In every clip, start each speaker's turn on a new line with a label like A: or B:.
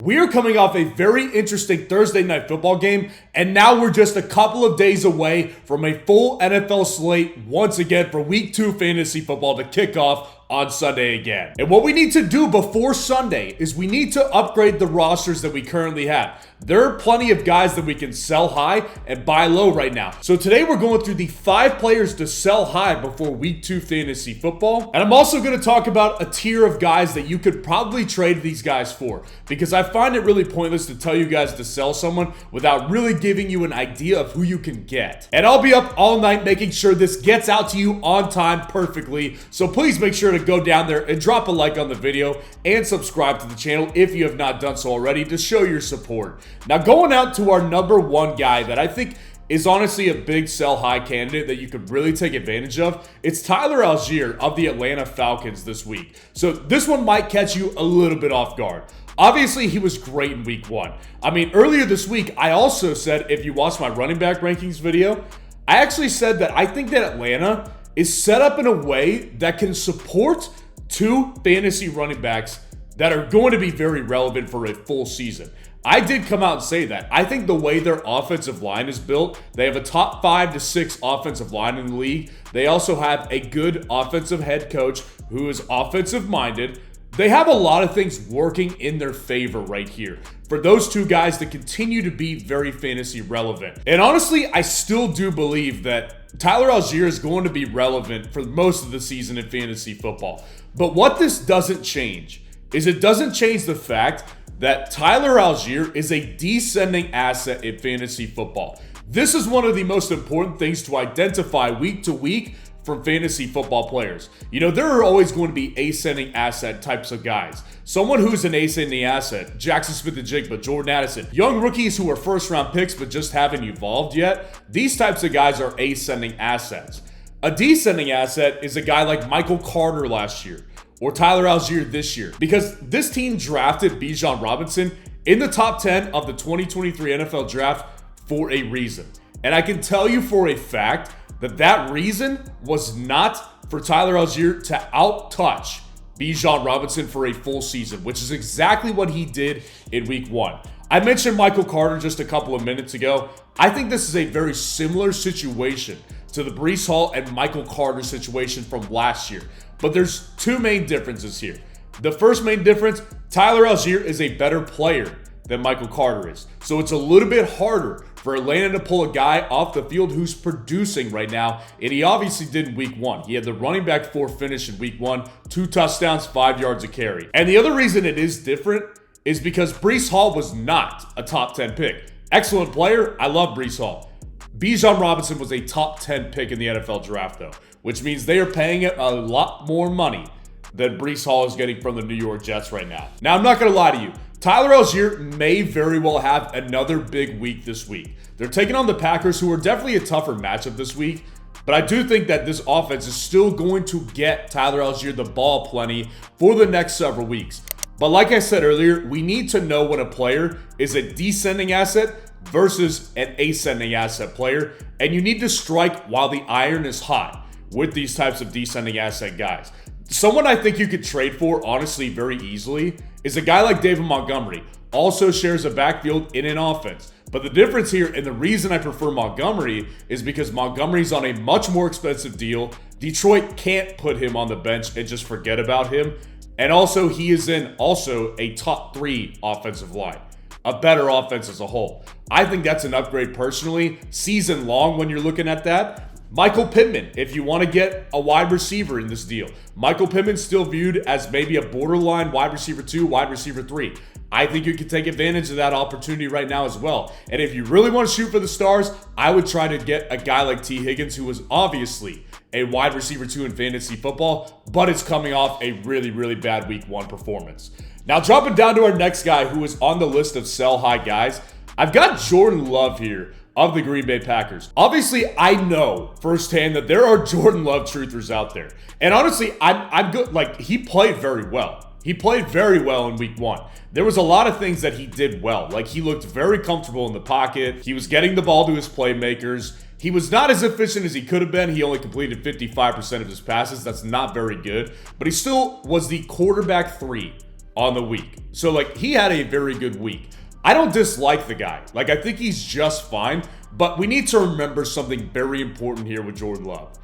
A: We are coming off a very interesting Thursday night football game, and now we're just a couple of days away from a full NFL slate once again for Week 2 fantasy football to kick off on Sunday again. And what we need to do before Sunday is we need to upgrade the rosters that we currently have. There are plenty of guys that we can sell high and buy low right now. So today we're going through the 5 players to sell high before Week 2 fantasy football. And I'm also going to talk about a tier of guys that you could probably trade these guys for, because I find it really pointless to tell you guys to sell someone without really giving you an idea of who you can get. And I'll be up all night making sure this gets out to you on time perfectly. So please make sure to go down there and drop a like on the video and subscribe to the channel if you have not done so already to show your support. Now, going out to our number 1 guy that I think is honestly a big sell high candidate that you could really take advantage of. It's Tyler Allgeier of the Atlanta Falcons this week. So this one might catch you a little bit off guard. Obviously, he was great in week 1. I mean, earlier this week, I also said, if you watched my running back rankings video, I actually said that I think that Atlanta is set up in a way that can support 2 fantasy running backs that are going to be very relevant for a full season. I did come out and say that. I think the way their offensive line is built, they have a top 5 to 6 offensive line in the league. They also have a good offensive head coach who is offensive minded. They have a lot of things working in their favor right here for those 2 guys to continue to be very fantasy relevant. And honestly, I still do believe that Tyler Allgeier is going to be relevant for most of the season in fantasy football. But what this doesn't change is it doesn't change the fact that Tyler Allgeier is a descending asset in fantasy football. This is one of the most important things to identify week to week from fantasy football players. You know, there are always going to be ascending asset types of guys. Someone who's an ascending asset, Jackson Smith-Njigba, Jordan Addison, young rookies who are first round picks but just haven't evolved yet. These types of guys are ascending assets. A descending asset is a guy like Michael Carter last year or Tyler Allgeier this year, because this team drafted Bijan Robinson in the top 10 of the 2023 NFL draft for a reason. And I can tell you for a fact that that reason was not for Tyler Allgeier to out-touch Bijan Robinson for a full season, which is exactly what he did in week 1. I mentioned Michael Carter just a couple of minutes ago. I think this is a very similar situation to the Breece Hall and Michael Carter situation from last year. But there's 2 main differences here. The first main difference, Tyler Allgeier is a better player than Michael Carter is. So it's a little bit harder for Atlanta to pull a guy off the field who's producing right now, and he obviously did in week 1. He had the running back 4 finish in week 1, 2 touchdowns, 5 yards a carry. And the other reason it is different is because Breece Hall was not a top 10 pick. Excellent player, I love Breece Hall. Bijan Robinson was a top 10 pick in the NFL draft though, which means they are paying it a lot more money than Breece Hall is getting from the New York Jets right now. Now, I'm not going to lie to you. Tyler Allgeier may very well have another big week this week. They're taking on the Packers, who are definitely a tougher matchup this week, but I do think that this offense is still going to get Tyler Allgeier the ball plenty for the next several weeks. But like I said earlier, we need to know when a player is a descending asset versus an ascending asset player, and you need to strike while the iron is hot with these types of descending asset guys. Someone I think you could trade for, honestly, very easily is a guy like David Montgomery. Also shares a backfield in an offense. But the difference here, and the reason I prefer Montgomery, is because Montgomery's on a much more expensive deal. Detroit can't put him on the bench and just forget about him. And also, he is in also a top 3 offensive line. A better offense as a whole. I think that's an upgrade personally, season long when you're looking at that. Michael Pittman, if you want to get a wide receiver in this deal. Michael Pittman's still viewed as maybe a borderline wide receiver 2, wide receiver 3. I think you can take advantage of that opportunity right now as well. And if you really want to shoot for the stars, I would try to get a guy like T. Higgins, who was obviously a wide receiver 2 in fantasy football, but it's coming off a really, really bad week 1 performance. Now, dropping down to our next guy who is on the list of sell high guys, I've got Jordan Love here of the Green Bay Packers. Obviously, I know firsthand that there are Jordan Love truthers out there. And honestly, I'm good. Like, he played very well. He played very well in week 1. There was a lot of things that he did well. Like, he looked very comfortable in the pocket. He was getting the ball to his playmakers. He was not as efficient as he could have been. He only completed 55% of his passes. That's not very good. But he still was the quarterback 3 on the week. So like he had a very good week. I don't dislike the guy. Like I think he's just fine, but we need to remember something very important here with Jordan Love.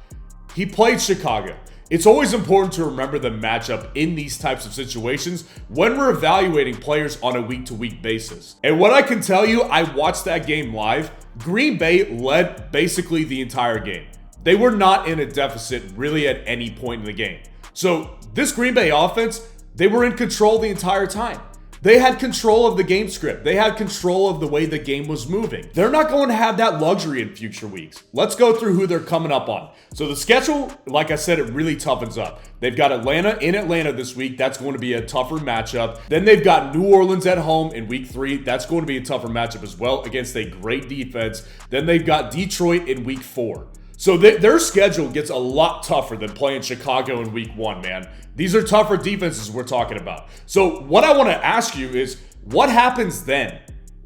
A: He played Chicago. It's always important to remember the matchup in these types of situations when we're evaluating players on a week-to-week basis. And what I can tell you, I watched that game live. Green Bay led basically the entire game. They were not in a deficit really at any point in the game. So this Green Bay offense, they were in control the entire time. They had control of the game script. They had control of the way the game was moving. They're not going to have that luxury in future weeks. Let's go through who they're coming up on. So the schedule, like I said, it really toughens up. They've got Atlanta in Atlanta this week. That's going to be a tougher matchup. Then they've got New Orleans at home in week 3. That's going to be a tougher matchup as well against a great defense. Then they've got Detroit in week 4. So their schedule gets a lot tougher than playing Chicago in week 1, man. These are tougher defenses we're talking about. So what I want to ask you is, what happens then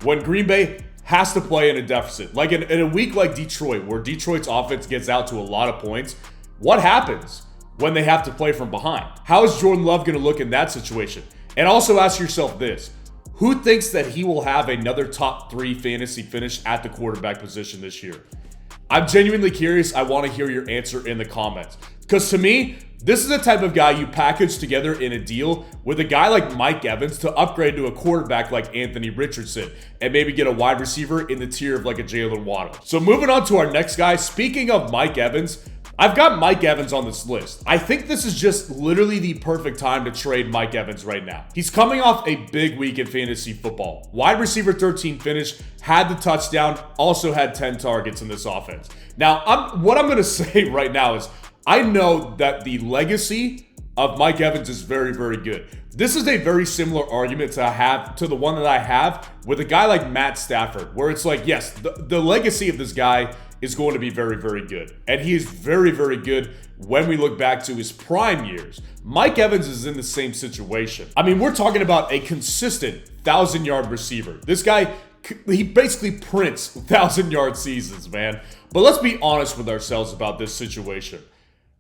A: when Green Bay has to play in a deficit? Like in a week like Detroit, where Detroit's offense gets out to a lot of points, what happens when they have to play from behind? How is Jordan Love going to look in that situation? And also ask yourself this: who thinks that he will have another top 3 fantasy finish at the quarterback position this year? I'm genuinely curious. I want to hear your answer in the comments. Because to me, this is the type of guy you package together in a deal with a guy like Mike Evans to upgrade to a quarterback like Anthony Richardson and maybe get a wide receiver in the tier of like a Jalen Waddle. So moving on to our next guy. Speaking of Mike Evans, I've got Mike Evans on this list. I think this is just literally the perfect time to trade Mike Evans right now. He's coming off a big week in fantasy football. Wide receiver 13 finish, had the touchdown, also had 10 targets in this offense. Now, what I'm going to say right now is I know that the legacy of Mike Evans is very, very good. This is a very similar argument to the one that I have with a guy like Matt Stafford, where it's like, yes, the legacy of this guy is going to be very, very good. And he is very, very good when we look back to his prime years. Mike Evans is in the same situation. I mean, we're talking about a consistent 1,000-yard receiver. This guy, he basically prints 1,000-yard seasons, man. But let's be honest with ourselves about this situation.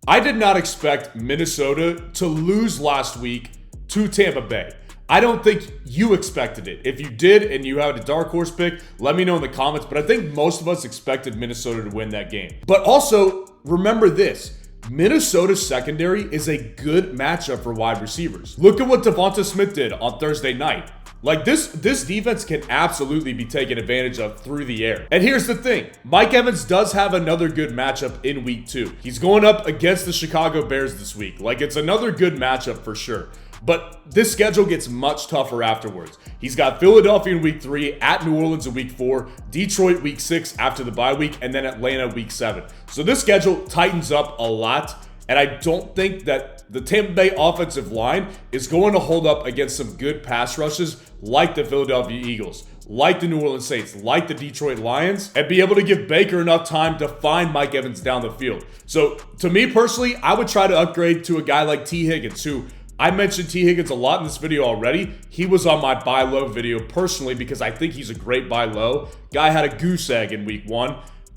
A: I did not expect Minnesota to lose last week to Tampa Bay. I don't think you expected it. If you did and you had a dark horse pick, let me know in the comments. But I think most of us expected Minnesota to win that game. But also, remember this. Minnesota's secondary is a good matchup for wide receivers. Look at what Devonta Smith did on Thursday night. Like this defense can absolutely be taken advantage of through the air. And here's the thing. Mike Evans does have another good matchup in week 2. He's going up against the Chicago Bears this week. Like it's another good matchup for sure. But this schedule gets much tougher afterwards. He's got Philadelphia in week 3, at New Orleans in week 4, Detroit week 6 after the bye week, and then Atlanta week 7. So this schedule tightens up a lot, and I don't think that the Tampa Bay offensive line is going to hold up against some good pass rushes like the Philadelphia Eagles, like the New Orleans Saints, like the Detroit Lions, and be able to give Baker enough time to find Mike Evans down the field. So to me personally, I would try to upgrade to a guy like T. Higgins, who I mentioned T. Higgins a lot in this video already. He was on my buy low video personally because I think he's a great buy low. Guy had a goose egg in week 1.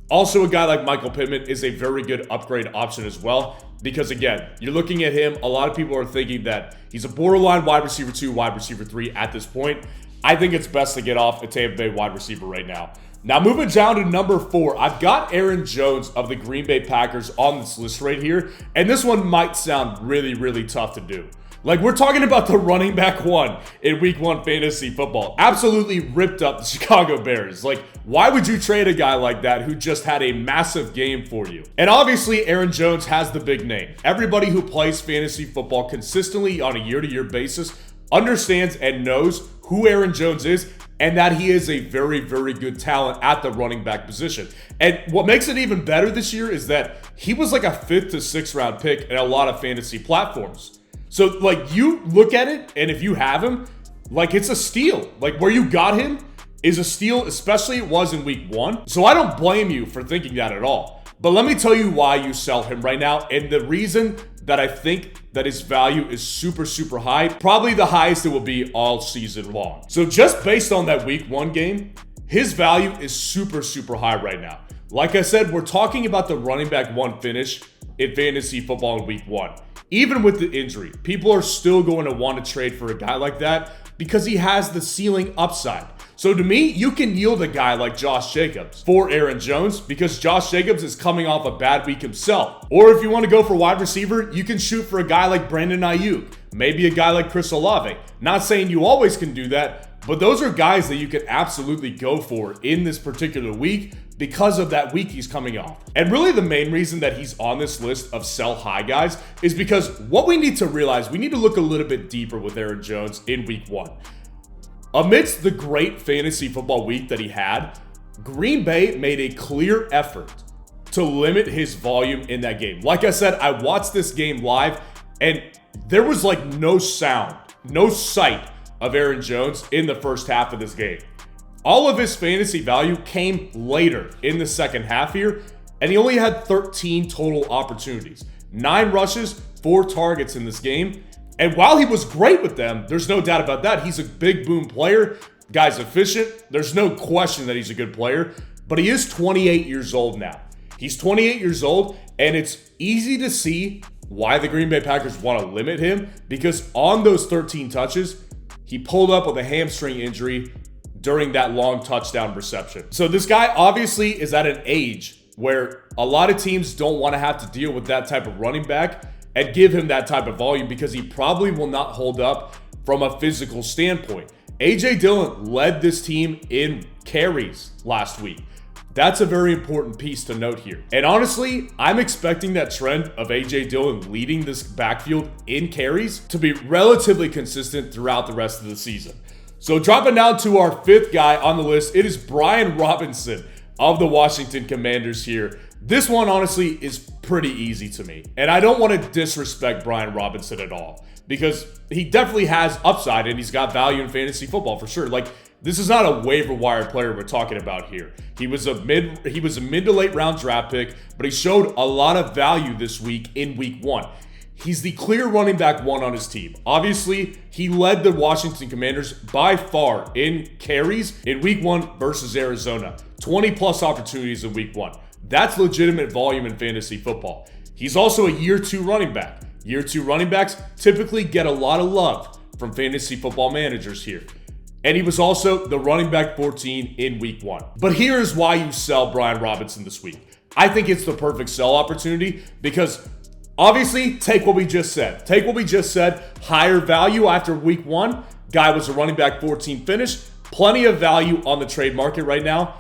A: Also, a guy like Michael Pittman is a very good upgrade option as well because, again, you're looking at him. A lot of people are thinking that he's a borderline wide receiver 2, wide receiver 3 at this point. I think it's best to get off a Tampa Bay wide receiver right now. Now, moving down to number 4, I've got Aaron Jones of the Green Bay Packers on this list right here, and this one might sound really, really tough to do. Like, we're talking about the running back 1 in week 1 fantasy football. Absolutely ripped up the Chicago Bears. Like, why would you trade a guy like that who just had a massive game for you? And obviously, Aaron Jones has the big name. Everybody who plays fantasy football consistently on a year-to-year basis understands and knows who Aaron Jones is and that he is a very, very good talent at the running back position. And what makes it even better this year is that he was like a 5th to 6th round pick in a lot of fantasy platforms. So, like, you look at it, and if you have him, like, it's a steal. Like, where you got him is a steal, especially it was in week 1. So I don't blame you for thinking that at all. But let me tell you why you sell him right now, and the reason that I think that his value is super, super high, probably the highest it will be all season long. So just based on that week 1 game, his value is super, super high right now. Like I said, we're talking about the running back 1 finish in fantasy football in week 1. Even with the injury, people are still going to want to trade for a guy like that because he has the ceiling upside. So to me, you can yield a guy like Josh Jacobs for Aaron Jones because Josh Jacobs is coming off a bad week himself. Or if you want to go for wide receiver, you can shoot for a guy like Brandon Ayuk, maybe a guy like Chris Olave. Not saying you always can do that, but those are guys that you can absolutely go for in this particular week because of that week he's coming off. And really the main reason that he's on this list of sell high guys is because what we need to realize, we need to look a little bit deeper with Aaron Jones in week 1. Amidst the great fantasy football week that he had, Green Bay made a clear effort to limit his volume in that game. Like I said, I watched this game live and there was like no sound, no sight of Aaron Jones in the first half of this game. All of his fantasy value came later in the second half here, and he only had 13 total opportunities. 9 rushes, 4 targets in this game. And while he was great with them, there's no doubt about that. He's a big boom player. Guy's efficient. There's no question that he's a good player. But he is 28 years old now. He's 28 years old, and it's easy to see why the Green Bay Packers want to limit him because on those 13 touches, he pulled up with a hamstring injury during that long touchdown reception. So this guy obviously is at an age where a lot of teams don't want to have to deal with that type of running back and give him that type of volume because he probably will not hold up from a physical standpoint. A.J. Dillon led this team in carries last week. That's a very important piece to note here. And honestly, I'm expecting that trend of A.J. Dillon leading this backfield in carries to be relatively consistent throughout the rest of the season. So dropping down to our 5th guy on the list, it is Brian Robinson of the Washington Commanders here. This one honestly is pretty easy to me. And I don't want to disrespect Brian Robinson at all because he definitely has upside and he's got value in fantasy football for sure. Like, this is not a waiver wire player we're talking about here. He was a mid to late round draft pick, but he showed a lot of value this week in week 1. He's the clear running back 1 on his team. Obviously, he led the Washington Commanders by far in carries in week 1 versus Arizona. 20 plus opportunities in week 1. That's legitimate volume in fantasy football. He's also a year 2 running back. Year 2 running backs typically get a lot of love from fantasy football managers here. And he was also the running back 14 in week 1. But here's why you sell Brian Robinson this week. I think it's the perfect sell opportunity because obviously, take what we just said. Higher value after week 1. Guy was a running back 14 finish. Plenty of value on the trade market right now.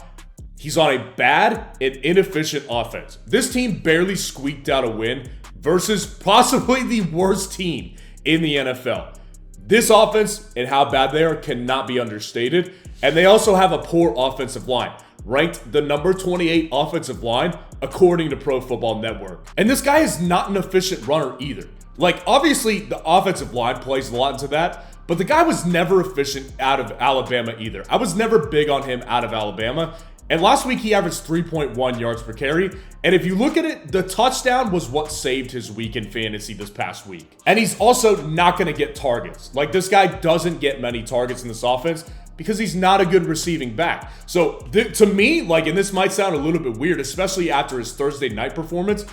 A: He's on a bad and inefficient offense. This team barely squeaked out a win versus possibly the worst team in the NFL. This offense and how bad they are cannot be understated. And they also have a poor offensive line. Ranked the number 28 offensive line according to Pro Football Network. And this guy is not an efficient runner either. Like, obviously, the offensive line plays a lot into that, but the guy was never efficient out of Alabama either. I was never big on him out of Alabama. And last week, he averaged 3.1 yards per carry. And if you look at it, the touchdown was what saved his week in fantasy this past week. And he's also not going to get targets. Like, this guy doesn't get many targets in this offense because he's not a good receiving back. So to me, like, and this might sound a little bit weird, especially after his Thursday night performance,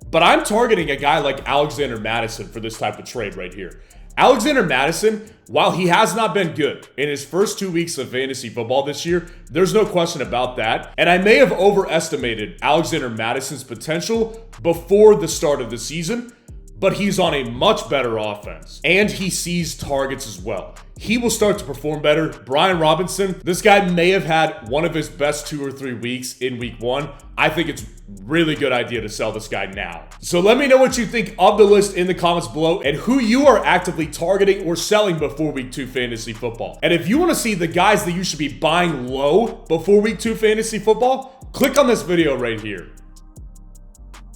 A: but I'm targeting a guy like Alexander Mattison for this type of trade right here. Alexander Mattison, while he has not been good in his first 2 weeks of fantasy football this year, there's no question about that. And I may have overestimated Alexander Mattison's potential before the start of the season, but he's on a much better offense. And he sees targets as well. He will start to perform better. Brian Robinson, this guy may have had one of his best 2 or 3 weeks in week 1. I think it's really good idea to sell this guy now. So let me know what you think of the list in the comments below and who you are actively targeting or selling before week 2 fantasy football. And if you want to see the guys that you should be buying low before week 2 fantasy football, click on this video right here.